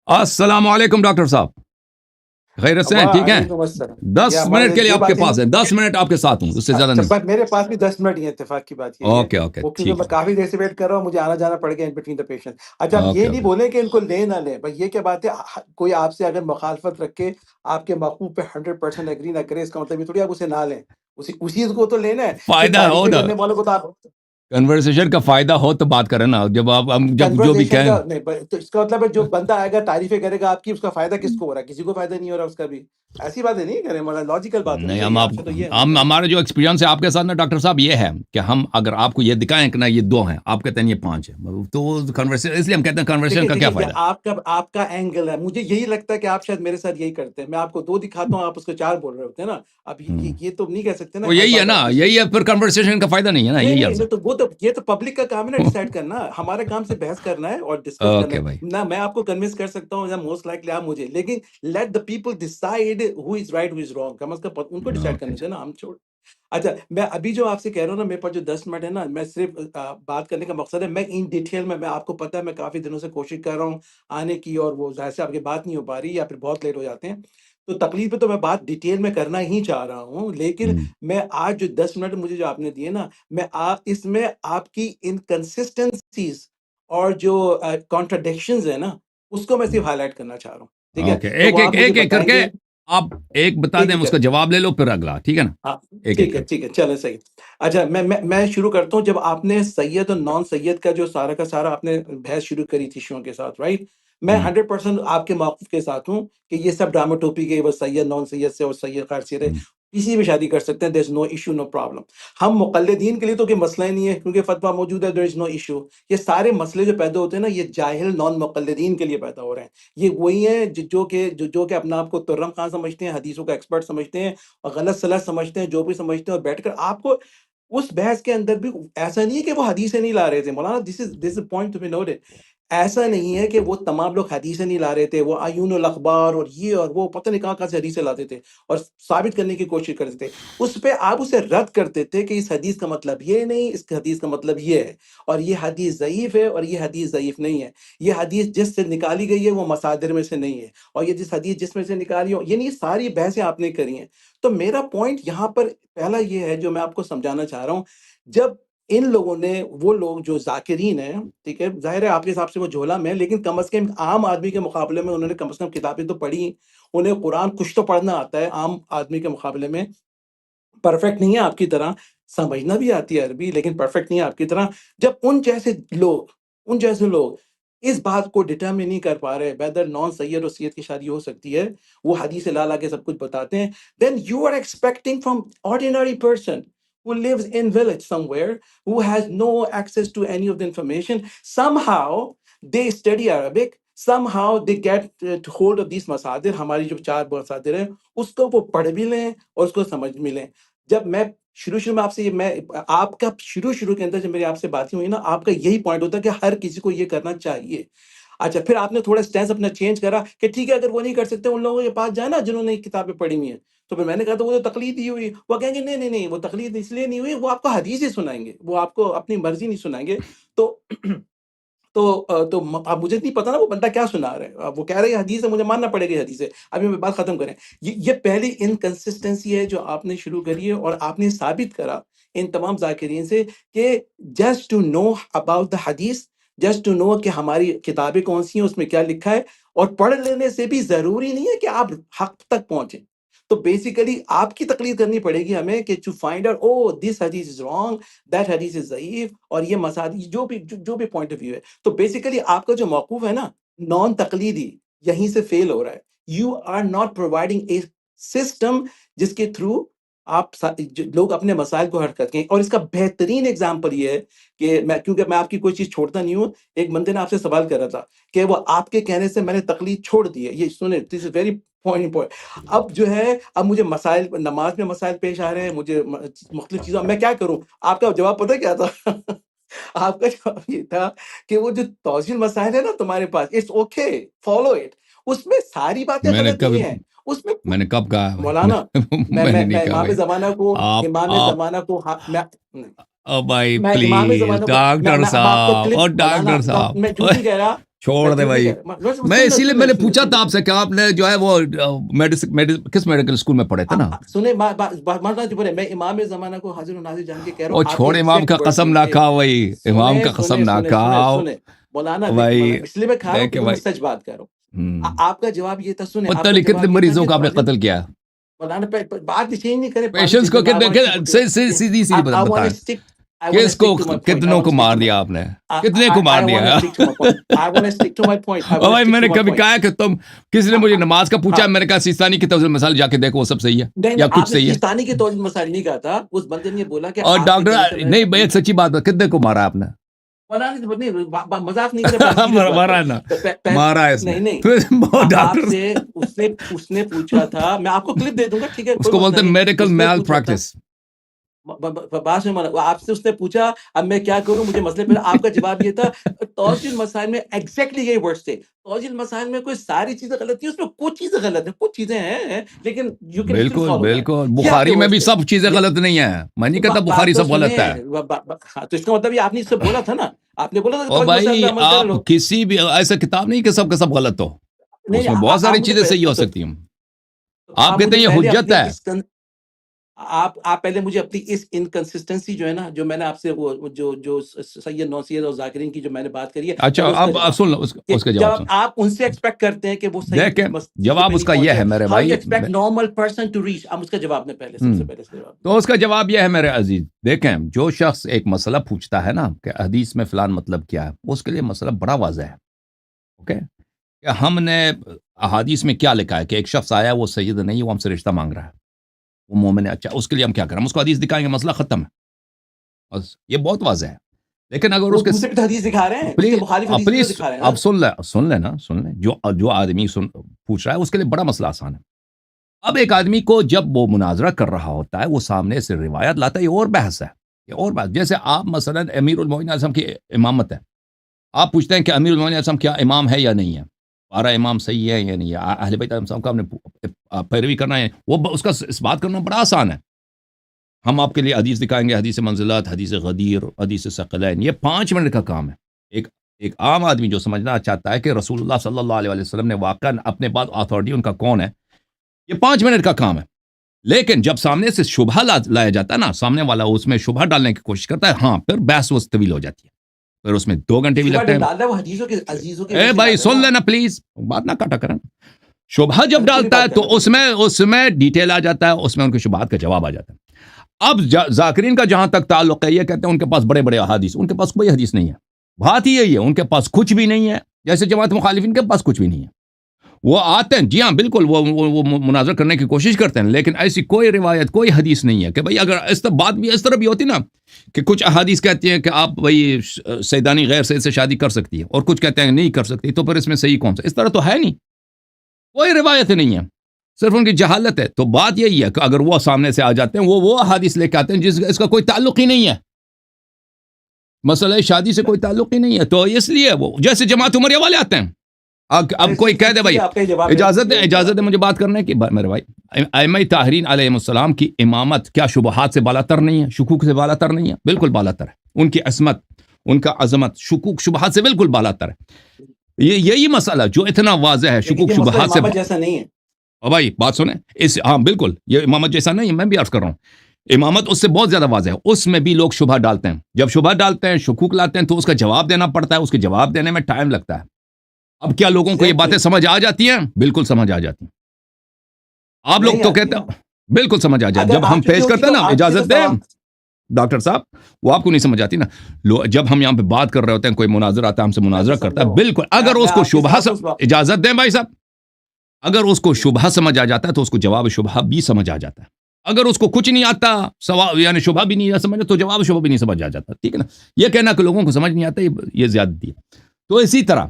السلام علیکم ڈاکٹر صاحب، خیریت سے ہیں؟ ٹھیک ہیں؟ وعلیکم السلام. 10 منٹ کے لیے یہ آپ کے بات پاس ہے، 10 منٹ آپ کے ساتھ ہوں، اس سے زیادہ نہیں. میرے پاس بھی 10 منٹ ہی اتفاق کی بات یہی ہے. اوکے اوکے وہ کیونکہ ٹھیک میں ہے. کافی دیر سے ویٹ کر رہا ہوں، مجھے آنا جانا پڑ گیا ان بٹوین دا پیشنٹ. اچھا، آپ اوکے یہ نہیں اوکے بولیں کہ ان کو لے نہ لیں. بھائی یہ کیا بات ہے؟ کوئی آپ سے اگر مخالفت رکھ کے آپ کے موقوف پہ 100% ایگری نہ کرے، اس کا مطلب یہ تھوڑی آپ اسے نہ لیں. اسی کو تو لینا ہے. پھر فائدہ ہو تعریفیں نا، کرنے والوں کو تو آپ کنورسیشن کا فائدہ ہو تو بات کریں نا. جب آپ جب جو بھی کنورزیشن کہیں کا نہیں، تو اس کا مطلب ہے جو بندہ آئے گا تعریفیں کرے گا آپ کی، اس کا فائدہ کس کو ہو رہا ہے؟ کسی کو فائدہ نہیں ہو رہا اس کا بھی. ایسی باتیں نہیں کریں، مطلب لاجیکل بات ہونی نہیں، چاہیے آپ سے. تو یہ ہم ہمارا جو ایکسپیرینس ہے آپ کے ساتھ نا ڈاکٹر صاحب یہ ہے کہ ہم اگر آپ کو یہ دکھائیں کہ نا یہ 2 ہیں، آپ کہتے ہیں یہ 5 ہیں، تو کنورسیشن، اس لیے ہم کہتے ہیں کنورسیشن کا کیا دیکھیے فائدہ. آپ کا اینگل ہے. مجھے یہی لگتا ہے کہ آپ شاید میرے ساتھ یہی کرتے ہیں. میں آپ کو 2 دکھاتا ہوں، آپ اس کو 4 بول رہے ہوتے ہیں نا. اب یہ تو نہیں کہہ سکتے نا وہ ہر یہی ہے بات نا، آپ یہی ہے پھر کنورسیشن کا فائدہ نہیں ہے نا، نہیں یہی نہیں عرض ہے. نہیں، تو وہ تو یہ تو پبلک کا کام ہے نا ڈیسائیڈ کرنا. ہمارا کام سے بحث کرنا ہے اور ڈسکس کرنا اوکے ہے بھائی. نہ. میں آپ کو کنوینس کر سکتا ہوں یا موسٹ لائکلی آپ مجھے، لیکن let the people decide who is right who is wrong. کم از کم ان کو ڈیسائیڈ اوکے کرنے دیں نا، ہم چھوڑ. اچھا، میں ابھی جو آپ سے کہہ رہا ہوں نا، میرے پاس جو 10 منٹ ہے نا، میں صرف بات کرنے کا مقصد ہے، میں ان ڈیٹیل میں آپ کو پتہ ہے میں کافی دنوں سے کوشش کر رہا ہوں آنے کی، اور وہ ظاہر سے آپ کی بات نہیں ہو پا رہی یا پھر بہت لیٹ ہو جاتے ہیں. تو تقریر پہ تو میں بات ڈیٹیل میں کرنا ہی چاہ رہا ہوں، لیکن میں آج جو 10 منٹ مجھے جو آپ نے دیے نا، میں اس میں آپ کی انکنسسٹنسیز اور جو کانٹرڈکشنز ہیں نا، اس کو میں صرف ہائی لائٹ کرنا چاہ رہا ہوں. ٹھیک ہے، اوکے، تو ایک وہ آپ ایک مجھے ایک ایک کر بتائیں کے گے. آپ ایک بتا ایک دیں، ایک اس کر کا کے. جواب لے لو پھر اگلا، ٹھیک ہے نا. ہاں، ایک ایک ٹھیک کر ہے کے. ٹھیک ہے، چلیں صحیح. اچھا، میں شروع کرتا ہوں. جب آپ نے سید اور نان سید کا جو سارا کا سارا آپ نے بحث شروع کری تھی شیعوں کے ساتھ، رائٹ؟ میں 100% آپ کے موقف کے ساتھ ہوں کہ یہ سب ڈراما کے، وہ سید نان سید سے اور سید خیر سے کسی بھی شادی کر سکتے ہیں. دیر از نو ایشو، نو پرابلم. ہم مقلدین کے لیے تو کوئی مسئلہ ہی نہیں ہے، کیونکہ فتویٰ موجود ہے. دیر از نو ایشو. یہ سارے مسئلے جو پیدا ہوتے ہیں نا، یہ جاہل نان مقلدین کے لیے پیدا ہو رہے ہیں. یہ وہی ہیں جو کہ اپنا آپ کو ترم خان سمجھتے ہیں، حدیثوں کا ایکسپرٹ سمجھتے ہیں اور غلط سلط سمجھتے ہیں، جو بھی سمجھتے ہیں، اور بیٹھ کر آپ کو اس بحث کے اندر بھی ایسا نہیں ہے کہ وہ حدیثیں نہیں لا رہے تھے. Maulana, this is point to be noted. ایسا نہیں ہے کہ وہ تمام لوگ حدیثیں نہیں لا رہے تھے. وہ عیون الاخبار اور یہ اور وہ پتہ نہیں کہاں سے حدیثیں لاتے تھے اور ثابت کرنے کی کوشش کرتے تھے. اس پہ آپ اسے رد کرتے تھے کہ اس حدیث کا مطلب یہ نہیں، اس حدیث کا مطلب یہ ہے، اور یہ حدیث ضعیف ہے اور یہ حدیث ضعیف نہیں ہے. یہ حدیث جس سے نکالی گئی ہے وہ مصادر میں سے نہیں ہے، اور یہ حدیث جس میں سے نکالی ہو، یعنی یہ ساری بحثیں آپ نے کری ہیں. تو میرا پوائنٹ یہاں پر پہلا یہ ہے جو میں آپ کو سمجھانا چاہ رہا ہوں. جب ان لوگوں نے، وہ لوگ جو ذاکرین ہیں، ٹھیک ہے، ظاہر ہے آپ کے حساب سے وہ جھولا میں، لیکن کم از کم عام آدمی کے مقابلے میں انہوں نے کم از کم کتابیں تو پڑھی. انہیں قرآن کچھ تو پڑھنا آتا ہے عام آدمی کے مقابلے میں. پرفیکٹ نہیں ہے آپ کی طرح، سمجھنا بھی آتی ہے عربی، لیکن پرفیکٹ نہیں ہے آپ کی طرح. جب ان جیسے لوگ اس بات کو ڈٹرمن نہیں کر پا رہے ویدر نان سید اور سید کی شادی ہو سکتی ہے، وہ حدیث لا لا کے سب کچھ بتاتے ہیں، then you are expecting from ordinary person who lives in village somewhere, who has no access to any of the information, somehow they study Arabic, somehow they get to hold of these masadir. ہماری جو 4 مصادر ہیں اس کو وہ پڑھ بھی لیں اور اس کو سمجھ بھی لیں. جب میں شروع میں آپ سے میں آپ کا شروع کے اندر جب میری آپ سے باتیں ہوئی نا، آپ کا یہی پوائنٹ ہوتا ہے کہ ہر کسی کو یہ کرنا چاہیے. اچھا، پھر آپ نے تھوڑا سٹینس اپنا چینج کرا کہ ٹھیک ہے، اگر وہ نہیں کر سکتے ان لوگوں کے پاس جائے نا جنہوں نے کتابیں پڑھی ہوئی ہیں. تو پھر میں نے کہا تو وہ تو تقلید ہی ہوئی. وہ کہیں گے نہیں نہیں نہیں، وہ تقلید اس لیے نہیں ہوئی، وہ آپ کو حدیث ہی سنائیں گے، وہ آپ کو اپنی مرضی نہیں سنائیں گے. تو اب مجھے نہیں پتا نا وہ بندہ کیا سنا رہا ہے. وہ کہہ رہے ہیں حدیث ہے، مجھے ماننا پڑے گی حدیث ہے. ابھی میں بات ختم کریں. یہ پہلی انکنسسٹنسی ہے جو آپ نے شروع کری ہے، اور آپ نے ثابت کرا ان تمام ذاکرین سے کہ just to know about the حدیث، جسٹ ٹو نو کہ ہماری کتابیں کون سی ہیں، اس میں کیا لکھا ہے، اور پڑھ لینے سے بھی ضروری نہیں ہے کہ آپ حق تک پہنچیں. تو بیسیکلی آپ کی تقلید کرنی پڑے گی ہمیں کہ ٹو فائنڈ آؤٹ او دس حدیث از رانگ، دیٹ حدیث از ضعیف، اور یہ مسائل جو بھی پوائنٹ آف ویو ہے. تو بیسیکلی آپ کا جو موقوف ہے نا، نان تقلیدی، یہیں سے فیل ہو رہا ہے. You are not providing a system جس کے تھرو لوگ اپنے مسائل کو حل کرتے ہیں. اور اس کا بہترین ایگزامپل یہ ہے کہ کیونکہ میں آپ کی کوئی چیز چھوڑتا نہیں ہوں. ایک بندے نے آپ سے سوال کر رہا تھا کہ وہ آپ کے کہنے سے میں نے تقلید چھوڑ دی ہے. یہ سنیں، دس از ویری پوائنٹ. اب جو ہے، اب مجھے مسائل، نماز میں مسائل پیش آ رہے ہیں، مجھے مختلف چیزوں میں کیا کروں. آپ کا جواب پتہ کیا تھا؟ آپ کا جواب یہ تھا کہ وہ جو توزیع مسائل ہے نا تمہارے پاس، اٹس اوکے، فالو اٹ. اس میں ساری باتیں میں نے غلط کب نہیں ہیں. اس میں میں نے کب کہا ہے بھائی؟ مولانا، میں نے نہیں میں کہا امام بھائی. زمانہ کو، آپ او بھائی میں امام پلیز زمانہ کو، ڈاکٹر میں اب آپ کو صاحب، کلپ، اور مولانا ڈاکٹر صاحب میں جھوٹ نہیں کہہ رہا. چھوڑ دے جھوٹ نہیں بھائی. کہہ رہا. میں اسی لیے میں نے پوچھا تھا آپ سنیں سے کہ آپ نے جو ہے وہ کس میڈیکل اسکول میں پڑھے تھے نا. مولانا جی بولے میں امام زمانہ کو حاضر و ناظر جان کے کہہ رہا وہ ہوں. آپ چھوڑ کے امام کا ایگزیکٹ قسم ورڈز نہ یہ تھے. کھا بھائی, امام کا قسم نہ کھاؤ مولانا بھائی. اس لیے میں کھا رہا ہوں دیکھیں کہ میں بھائی, سچ بات کر رہا ہوں. آپ کا جواب یہ تھا, سنیں, آپ پتہ کا نہیں کتنے جواب یہ تھا مریضوں کہ کو آپ نے قتل کیا. مولانا بات چینج نہیں کرے. پیشنٹس کو کتنے سیدھی سیدھی بتائیں, کس کو کتنوں کو مار دیا آپ نے, کتنے کو مار دیا. اور بھائی میں نے کبھی کہا کہ تم کسی نے مجھے نماز کا پوچھا, میں نے کہا سیستانی کی توجہ مثال جا کے دیکھو وہ سب صحیح ہے یا کچھ صحیح ہے. سیستانی کی توجہ مسائل نہیں کہا تھا, اس بندے نے یہ بولا کہ اور ڈاکٹر نہیں بھائی ایک سچی بات ہے, کتنے کو مارا آپ نے. مذاق نہیں کرے, مارا نا, مارا ہے اس نے. نہیں بہت آپ ڈاکٹر سے اس نے پوچھا تھا, میں آپ کو کلپ دے دوں گا, ٹھیک ہے, اس کو بولتے ہیں میڈیکل میل پریکٹس. باس میں آپ سے اس نے پوچھا اب میں کیا کروں, مجھے مسئلے پہ. آپ کا جواب یہ تھا توجہ المسائل میں ایگزیکٹلی یہی ورڈز تھے. توجہ المسائل میں کوئی ساری چیزیں غلط ہیں, اس میں کچھ چیزیں غلط ہیں, کچھ چیزیں ہیں لیکن یو کین اسٹل بالکل فالو. بالکل, بخاری میں بھی سب چیزیں غلط نہیں ہیں, میں نہیں کہتا بخاری سب غلط ہے. تو اس کا مطلب یہ آپ نے اس سے بولا تھا نا, آپ نے بولا تھا او بھائی آپ کسی بھی ایسا کتاب نہیں کہ سب کا سب غلط ہو, اس میں بہت ساری چیزیں صحیح ہو سکتی ہیں. آپ کہتے ہیں یہ حجت ہے. آپ پہلے مجھے اپنی اس انکنسسٹنسی جو ہے نا, جو میں نے آپ سے وہ جو سید نو سید اور ذاکرین کی جو میں نے بات کری ہے, اچھا اب سن لو اس کا جواب. جب آپ ان سے ایکسپیکٹ کرتے ہیں کہ وہ دیکھیں جواب اس کا یہ ہے میرے بھائی, نارمل پرسن ٹو ریچ, آپ اس کا جواب میں پہلے سب سے پہلے تو اس کا جواب یہ ہے میرے عزیز. دیکھیں جو شخص ایک مسئلہ پوچھتا ہے نا کہ حدیث میں فلان مطلب کیا ہے, اس کے لیے مسئلہ بڑا واضح ہے. اوکے, کہ ہم نے احادیث میں کیا لکھا ہے کہ ایک شخص آیا, وہ سید نہیں, وہ ہم سے رشتہ مانگ رہا ہے, وہ مومن ہے, اچھا اس کے لیے ہم کیا کریں, ہم اس کو حدیث دکھائیں گے, مسئلہ ختم ہے. بس یہ بہت واضح ہے. لیکن اگر اس کے حدیث دکھا رہے ہیں, پلیز اب سن لیں جو آدمی پوچھ رہا ہے اس کے لیے بڑا مسئلہ آسان ہے. اب ایک آدمی کو جب وہ مناظرہ کر رہا ہوتا ہے, وہ سامنے سے روایت لاتا ہے, یہ اور بحث ہے, یہ اور بات. جیسے آپ مثلا امیر المومنین علیہ السلام کی امامت ہے, آپ پوچھتے ہیں کہ امیر المومنین علیہ السلام کیا امام ہے یا نہیں ہے, ہمارا امام صحیح ہے یا نہیں ہے, اہل بیت علیہ السلام کا ہم نے پیروی کرنا ہے, وہ اس کا اس بات کرنا بڑا آسان ہے. ہم آپ کے لیے حدیث دکھائیں گے, حدیث منزلات, حدیث غدیر, حدیث ثقلین, یہ 5 منٹ کا کام ہے. ایک عام آدمی جو سمجھنا چاہتا ہے کہ رسول اللہ صلی اللہ علیہ وسلم نے واقعا اپنے بعد اتھارٹی ان کا کون ہے, یہ 5 منٹ کا کام ہے. لیکن جب سامنے سے شبہ لایا جاتا ہے نا, سامنے والا اس میں شبہ ڈالنے کی کوشش کرتا ہے, ہاں پھر بحث وہ طویل ہو جاتی ہے, پھر اس میں 2 گھنٹے بھی لگتے ہیں. اے بھائی سن لینا پلیز, بات نہ کاٹا کریں. شبہ جب ڈالتا ہے تو اس میں ڈیٹیل آ جاتا ہے, اس میں ان کے شبہات کا جواب آ جاتا ہے. اب ذاکرین کا جہاں تک تعلق ہے, یہ کہتے ہیں ان کے پاس بڑے بڑے احادیث, ان کے پاس کوئی حدیث نہیں ہے. بات ہی یہی ہے, ان کے پاس کچھ بھی نہیں ہے, جیسے جماعت مخالفین کے پاس کچھ بھی نہیں ہے. وہ آتے ہیں, جی ہاں بالکل, وہ مناظر کرنے کی کوشش کرتے ہیں, لیکن ایسی کوئی روایت, کوئی حدیث نہیں ہے کہ بھئی اگر بات بھی اس طرح بھی ہوتی نا کہ کچھ احادیث کہتی ہیں کہ آپ بھئی سیدانی غیر سید سے شادی کر سکتی ہے, اور کچھ کہتے ہیں نہیں کر سکتی, تو پھر اس میں صحیح کون سا, اس طرح تو ہے نہیں, کوئی روایت نہیں ہے, صرف ان کی جہالت ہے. تو بات یہی ہے کہ اگر وہ سامنے سے آ جاتے ہیں, وہ احادیث لے کے آتے ہیں اس کا کوئی تعلق ہی نہیں ہے, مسئلہ شادی سے کوئی تعلق ہی نہیں ہے. تو اس لیے وہ جیسے جماعت عمریہ والے آتے ہیں, اب کوئی کہہ دے بھائی اجازت ہے مجھے بات کرنے کی. میرے بھائی ائمہ طاہرین علیہ السلام کی امامت کیا شبہات سے بالاتر نہیں ہے, شکوک سے بالاتر نہیں ہے؟ بالکل بالاتر ہے. ان کی عصمت, ان کا عظمت شکوک شبہات سے بالکل بالاتر ہے. یہی مسئلہ جو اتنا واضح ہے, شکوک شبہات سے جیسا نہیں ہے. بھائی بات سنیں, ہاں بالکل یہ امامت جیسا نہیں ہے, میں بھی عرض کر رہا ہوں, امامت اس سے بہت زیادہ واضح ہے. اس میں بھی لوگ شبہ ڈالتے ہیں, جب شبہ ڈالتے ہیں, شکوک لاتے ہیں, تو اس کا جواب دینا پڑتا ہے, اس کے جواب دینے میں ٹائم لگتا ہے. اب کیا لوگوں کو یہ باتیں سمجھ آ جاتی ہیں؟ بالکل سمجھ آ جاتی ہیں. آپ لوگ تو کہتے ہیں بالکل سمجھ آ جاتی. جب ہم پیش کرتے ہیں نا, اجازت دیں ڈاکٹر صاحب, وہ آپ کو نہیں سمجھ آتی نا. جب ہم یہاں پہ بات کر رہے ہوتے ہیں, کوئی مناظر آتا ہے, ہم سے مناظرہ کرتا ہے, بالکل اگر اس کو شبہ, اجازت دیں بھائی صاحب, اگر اس کو شبہ سمجھ آ جاتا ہے تو اس کو جواب شبہ بھی سمجھ آ جاتا ہے. اگر اس کو کچھ نہیں آتا, یعنی شبہ بھی نہیں سمجھ, تو جواب شبہ بھی نہیں سمجھ آ جاتا. ٹھیک ہے نا. یہ کہنا کہ لوگوں کو سمجھ نہیں آتا, یہ زیادتی ہے. تو اسی طرح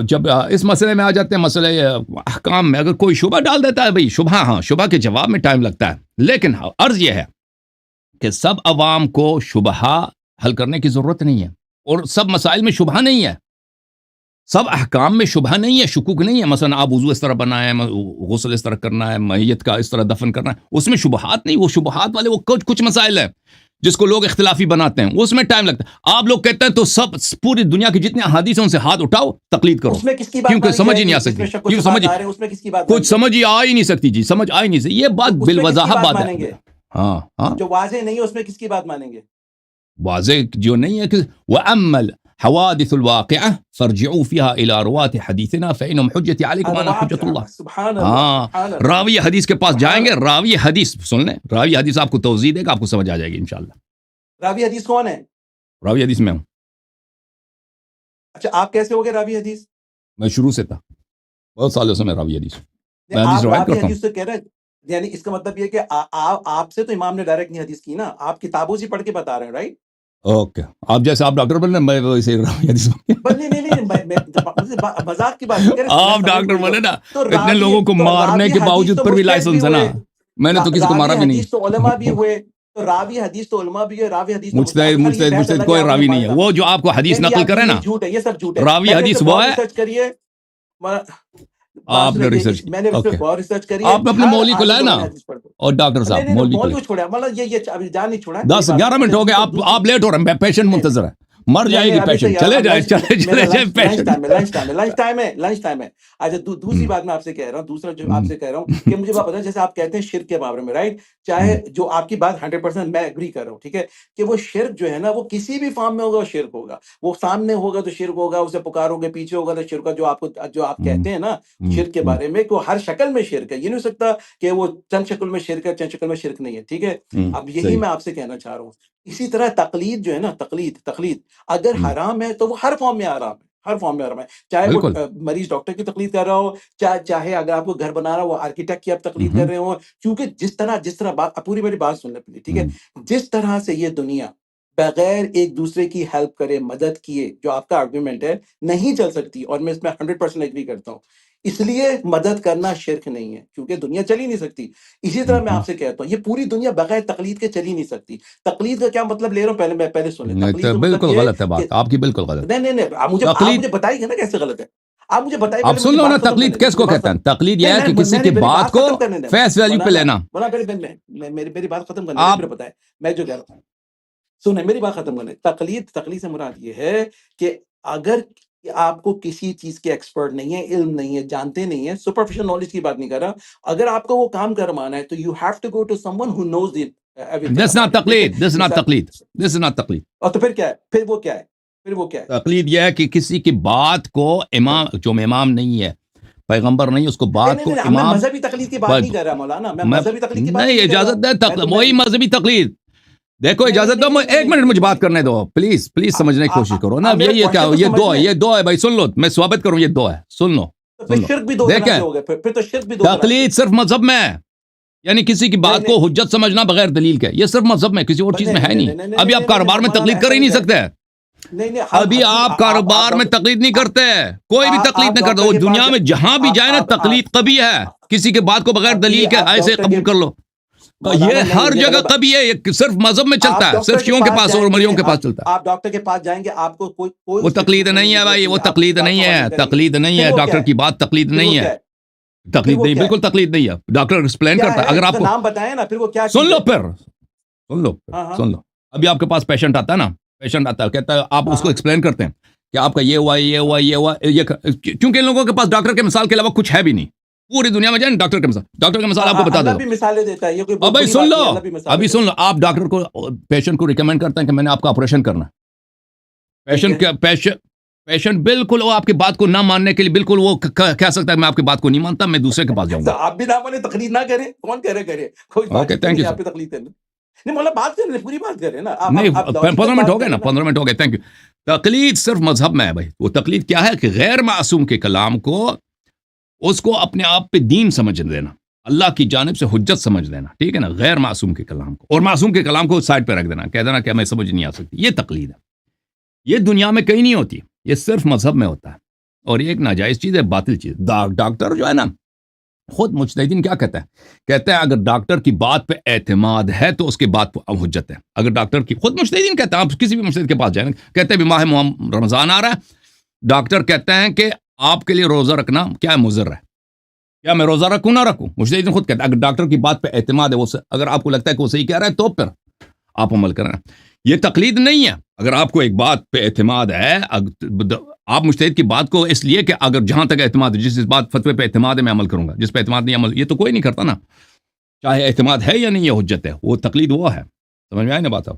جب اس مسئلے میں آ جاتے ہیں, مسئلے احکام میں, اگر کوئی شبہ ڈال دیتا ہے, بھئی شبہ, ہاں شبہ کے جواب میں ٹائم لگتا ہے, لیکن عرض یہ ہے کہ سب عوام کو شبہ حل کرنے کی ضرورت نہیں ہے, اور سب مسائل میں شبہ نہیں ہے, سب احکام میں شبہ نہیں ہے, شکوک نہیں ہے. مثلا آپ وضو اس طرح بنائیں, غسل اس طرح کرنا ہے, میت کا اس طرح دفن کرنا ہے, اس میں شبہات نہیں. وہ شبہات والے وہ کچھ مسائل ہیں جس کو لوگ اختلافی بناتے ہیں اس میں ٹائم لگتا ہے. آپ لوگ کہتے ہیں تو سب پوری دنیا کی جتنے احادیث ہیں ان سے ہاتھ اٹھاؤ تقلید کرو, اس میں کس کی بات کیونکہ مانی سمجھ ہی جائے نہیں گی؟ آ جس سکتی, میں شک و کیونکہ شبہات سمجھ آ رہے ہیں اس میں کس کی بات کچھ مانی جائے سمجھ ہی آ ہی نہیں سکتی جی, سمجھ آ ہی نہیں سکتی, یہ بات گی؟ اس میں کس بالوضاحت کی بات بات مانیں گے؟ ہے. ہاں ہاں جو واضح نہیں ہے اس میں کس کی بات مانیں گے؟ واضح جو نہیں ہے کہ وَأَمَّا الْحَوَادِثُ الْوَاقِعَةُ فَارْجِعُوا فِيهَا إِلَىٰ رُوَاةِ حَدِيثِنَا فَإِنَّهُمْ حُجَّتِي عَلَيْكُمْ وَأَنَا حُجَّةُ اللَّهِ. سبحان اللہ ہاں, سبحان اللہ راوی حدیث کے پاس جائیں سبحان گے, راوی حدیث سن لیں, راوی حدیث آپ کو توضیح دے گا, آپ کو سمجھ آ جائے گی انشاءاللہ. راوی حدیث کون ہے؟ راوی حدیث میں ہوں, اچھا آپ کیسے ہو گئے راوی حدیث؟ میں شروع سے تھا, بہت سالوں سے میں راوی حدیث ہوں, میں حدیث آپ روایت راوی کرتا ہوں. حدیث سے کہہ رہے ہیں، یعنی اس کا مطلب یہ کہ آپ سے تو امام نے ڈائریکٹ نہیں حدیث کی نا، آپ کتابوں سے پڑھ کے بتا رہے ہیں، رائٹ؟ اوکے, آپ جیسے آپ ڈاکٹر بن رہے ہیں, میں ویسے راوی حدیث بس نہیں مذاق کی بات نہیں کر رہے، میں آپ سمجھ ڈاکٹر گئی بولے نا, تو اتنے راوی لوگوں کو تو مارنے راوی کے حدیث باوجود تو پھر بھی مجتہد لائسنس ہے نا, ہوئے، میں نے تو کسی کو راوی مارا بھی نہیں. حدیث تو علماء بھی ہوئے، تو راوی حدیث تو علماء بھی ہے، راوی حدیث تو مجتہد کوئی راوی نہیں ہے, وہ جو آپ کو حدیث نقل کرے نا, جھوٹ ہے، یہ سب جھوٹ ہے. راوی حدیث وہ ہے. ریسرچ کریے، آپ نے ریسرچ, میں نے اس پہ اوکے, بہت ریسرچ کری ہے، آپ اپنے ہر مولوی کو آنے لائے کو نا, میں نے حدیث پڑھ دوں. اور ڈاکٹر صاحب نہیں مولوی کو مولوی چھوڑا، مطلب یہ ابھی جان نہیں چھوڑا ہے. 10-11 منٹ ہو گئے, آپ لیٹ ہو رہے ہیں, پیشنٹ منتظر ہے, مر جائے گی پیشنٹ, چلے جائے پیشنٹ. لنچ ٹائم ہے. اچھا دوسری بات میں آپ سے کہہ رہا ہوں، دوسرا جو آپ سے کہہ رہا ہوں کہ مجھے بات بتا، جیسے آپ کہتے ہیں شرک کے بارے میں، رائٹ؟ چاہے جو آپ کی بات 100% میں ایگری کر رہا ہوں، ٹھیک ہے، کہ وہ شرک جو ہے نا وہ کسی بھی فارم میں ہوگا وہ شرک ہوگا، وہ سامنے ہوگا تو شرک ہوگا، اسے پکارو گے، پیچھے ہوگا تو شرک ہوگا. جو آپ کہتے ہیں نا شرک کے بارے میں کہ وہ ہر شکل میں شرک ہے، یہ نہیں ہو سکتا کہ وہ چند شکل میں شرک ہے، چند شکل میں شرک نہیں ہے، ٹھیک ہے. اب یہی میں آپ سے کہنا چاہ رہا ہوں. اسی طرح تقلید جو ہے نا، تقلید اگر حرام ہے تو وہ ہر فارم میں حرام ہے، ہر فارم میں حرام ہے. چاہے وہ بالکل. مریض ڈاکٹر کی تقلید کر رہا ہو، چاہے اگر آپ کو گھر بنا رہا ہو وہ آرکیٹیکٹ کی آپ تقلید کر رہے ہو، کیونکہ جس طرح بات، پوری میری بات سن لیں ٹھیک ہے، جس طرح سے یہ دنیا بغیر ایک دوسرے کی ہیلپ کرے، مدد کیے، جو آپ کا آرگومنٹ ہے، نہیں چل سکتی، اور میں اس میں 100% ایگری کرتا ہوں. اس لیے مدد کرنا شرک نہیں ہے، کیونکہ دنیا چل ہی نہیں سکتی. اسی طرح میں آپ سے کہتا ہوں یہ پوری دنیا بغیر تقلید کے چل ہی نہیں سکتی. تقلید کا کیا مطلب لے رہا ہوں، پہلے سن لیں. تقلید کا مطلب بالکل یہ ہے غلط ہے کہ بات, آپ کی بالکل غلط. نہیں آپ مجھے بتائیے نا کیسے غلط ہے. آپ مجھے بتائیے، آپ پہلے سن مجھے لو نا, بات ختم تقلید کرنے کس کو کہتے ہیں؟ تقلید یہ ہے کہ کسی کی بات کو فیس ویلیو پہ لینا. میری بات ختم کرنے آپ پھر بتائیں میں جو کہہ رہا ہوں. سنیں میری بات ختم کرنے. تقلید سے مراد یہ ہے کہ اگر آپ کو کسی چیز کے ایکسپرٹ نہیں ہے، علم نہیں ہے، جانتے نہیں ہیں، سپرفیشل نالج کی بات نہیں کر رہا، اگر آپ کو وہ کام کروانا ہے تو you have to go to someone who knows This is not تقلید, this is not تقلید, this is not تقلید. اور تو پھر کیا ہے؟ پھر وہ کیا ہے؟ تقلید یہ ہے کہ کسی کی بات کو امام، جو امام نہیں ہے، پیغمبر نہیں، اس کو بات کو میں امام. مذہبی تقلید کی بات نہیں کر رہا مولانا، میں مذہبی تقلید کی بات نہیں, نہیں کر رہا. اجازت دے, وہی مذہبی تقلید. دیکھو اجازت دو, ایک منٹ مجھے بات کرنے دو, پلیز سمجھنے کی کوشش کرو نا. یہ کیا, یہ دو ہے بھائی, سن لو, میں ثابت کروں, یہ دو ہے, سن لو. شرک بھی دو طرح سے ہو گئے، پھر تو شرک بھی دو. تقلید صرف مذہب میں ہے, یعنی کسی کی بات کو حجت سمجھنا بغیر دلیل کے, یہ صرف مذہب میں, کسی اور چیز میں ہے نہیں. ابھی آپ کاروبار میں تقلید کر ہی نہیں سکتے. ابھی آپ کاروبار میں تقلید نہیں کرتے, کوئی بھی تقلید نہیں کرتا. وہ دنیا میں جہاں بھی جائے نا, تقلید قبیح ہے. کسی کے بات کو بغیر دلیل کے ایسے قبول کر لو, یہ ہر جگہ قبیح ہے. یہ صرف مذہب میں چلتا ہے, صرف شیعوں کے پاس اور مریوں کے پاس چلتا ہے. آپ ڈاکٹر کے پاس جائیں گے، آپ کو کوئی وہ تقلید نہیں ہے بھائی, وہ تقلید نہیں ہے, تقلید نہیں ہے. ڈاکٹر کی بات تقلید نہیں ہے, تقلید نہیں, بالکل تقلید نہیں ہے. ڈاکٹر ایکسپلین کرتا ہے. اگر آپ کو نام بتائیں نا، پھر وہ کیا سن لو. ابھی آپ کے پاس پیشنٹ آتا ہے نا, پیشنٹ آتا ہے, کہتا ہے, آپ اس کو ایکسپلین کرتے ہیں کہ آپ کا یہ ہوا, کیونکہ ان لوگوں کے پاس ڈاکٹر کے مثال کے علاوہ کچھ ہے بھی نہیں. پوری دنیا میں جائیں ڈاکٹر کے مثال آپ کو بتا دوں. مثالیں دیتا ہے. ابھی سن لو, آپ ڈاکٹر کو, پیشنٹ کو ریکمینڈ کرتے ہیں کہ میں نے آپ کا آپریشن کرنا. پیشنٹ بالکل وہ آپ کی بات کو نہ ماننے کے لیے بالکل وہ کہہ سکتا ہے میں آپ کی بات کو نہیں مانتا, میں دوسرے کے پاس جاؤں گا. آپ بھی نہ مانے, تقلید نہ کریں, کون کہہ رہے کرے, کوئی بات نہیں, آپ تقلید کریں نہیں, مطلب بات کریں, پوری بات کریں نا. نہیں, 15 منٹ ہو گئے نا, 15 منٹ ہو گئے, تھینک یو. تقلید صرف مذہب میں ہے بھائی. وہ تقلید کیا ہے کہ غیر معصوم کے کلام کو, اس کو اپنے آپ پہ دین سمجھ دینا, اللہ کی جانب سے حجت سمجھ دینا, ٹھیک ہے نا, غیر معصوم کے کلام کو, اور معصوم کے کلام کو سائڈ پہ رکھ دینا, کہہ دینا کہ ہمیں سمجھ نہیں آ سکتی. یہ تقلید ہے, یہ دنیا میں کہیں نہیں ہوتی, یہ صرف مذہب میں ہوتا ہے, اور یہ ایک ناجائز چیز ہے, باطل چیز. ڈاکٹر جو ہے نا, خود مجتہدین کیا کہتا ہے اگر ڈاکٹر کی بات پہ اعتماد ہے تو اس کی بات پہ حجت ہے. اگر ڈاکٹر کی, خود مجتہدین کہتا ہے, آپ کسی بھی مجتہد کے پاس جائیں, کہتے ہیں ماہ رمضان آ رہا ہے, ڈاکٹر کہتے ہیں کہ آپ کے لیے روزہ رکھنا کیا مضر ہے, کیا میں روزہ رکھوں نہ رکھوں؟ مجتہدین خود کہتا ہے اگر ڈاکٹر کی بات پہ اعتماد ہے, اگر آپ کو لگتا ہے کہ وہ صحیح کہہ رہا ہے تو پھر آپ عمل کریں. یہ تقلید نہیں ہے. اگر آپ کو ایک بات پہ اعتماد ہے, آپ مجتہد کی بات کو اس لیے کہ اگر جہاں تک اعتماد ہے, جس بات فتوے پہ اعتماد ہے میں عمل کروں گا, جس پہ اعتماد نہیں عمل, یہ تو کوئی نہیں کرتا نا, چاہے اعتماد ہے یا نہیں یہ حجت ہے, وہ تقلید وہ ہے. سمجھ میں آئی نا بات آپ؟